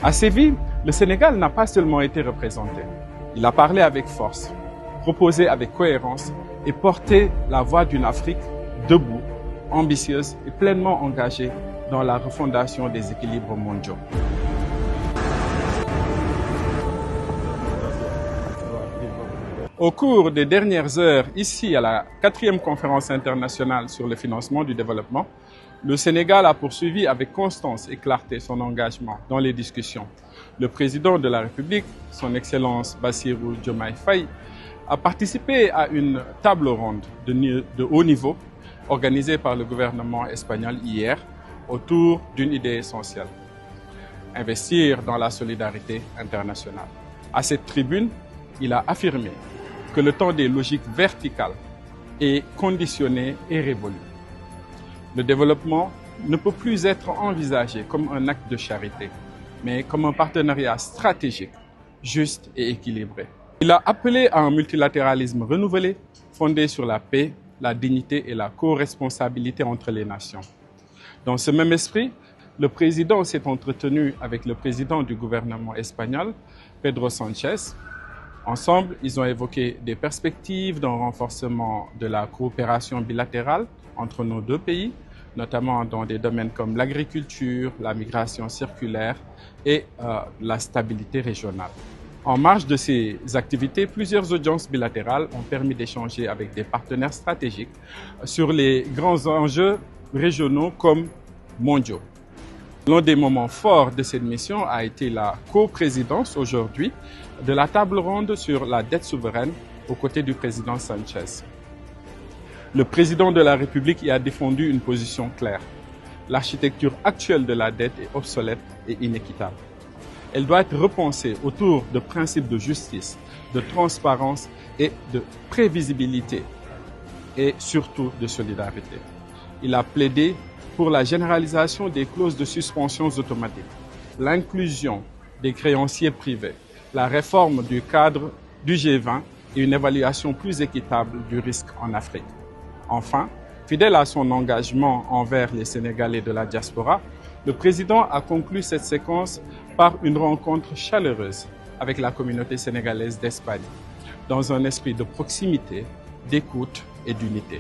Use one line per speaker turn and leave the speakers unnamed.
À Séville, le Sénégal n'a pas seulement été représenté. Il a parlé avec force, proposé avec cohérence et porté la voix d'une Afrique debout, ambitieuse et pleinement engagée dans la refondation des équilibres mondiaux. Au cours des dernières heures, ici à la 4e conférence internationale sur le financement du développement, le Sénégal a poursuivi avec constance et clarté son engagement dans les discussions. Le président de la République, son Excellence Bassirou Diomaye Faye, a participé à une table ronde de haut niveau organisée par le gouvernement espagnol hier autour d'une idée essentielle: investir dans la solidarité internationale. À cette tribune, il a affirmé que le temps des logiques verticales est conditionné et révolu. Le développement ne peut plus être envisagé comme un acte de charité, mais comme un partenariat stratégique, juste et équilibré. Il a appelé à un multilatéralisme renouvelé, fondé sur la paix, la dignité et la co-responsabilité entre les nations. Dans ce même esprit, le président s'est entretenu avec le président du gouvernement espagnol, Pedro Sánchez. Ensemble, ils ont évoqué des perspectives d'un renforcement de la coopération bilatérale entre nos deux pays, notamment dans des domaines comme l'agriculture, la migration circulaire et la stabilité régionale. En marge de ces activités, plusieurs audiences bilatérales ont permis d'échanger avec des partenaires stratégiques sur les grands enjeux régionaux comme mondiaux. L'un des moments forts de cette mission a été la coprésidence aujourd'hui de la table ronde sur la dette souveraine aux côtés du président Sánchez. Le président de la République y a défendu une position claire. L'architecture actuelle de la dette est obsolète et inéquitable. Elle doit être repensée autour de principes de justice, de transparence et de prévisibilité, et surtout de solidarité. Il a plaidé pour la généralisation des clauses de suspension automatiques, l'inclusion des créanciers privés, la réforme du cadre du G20 et une évaluation plus équitable du risque en Afrique. Enfin, fidèle à son engagement envers les Sénégalais de la diaspora, le président a conclu cette séquence par une rencontre chaleureuse avec la communauté sénégalaise d'Espagne, dans un esprit de proximité, d'écoute et d'unité.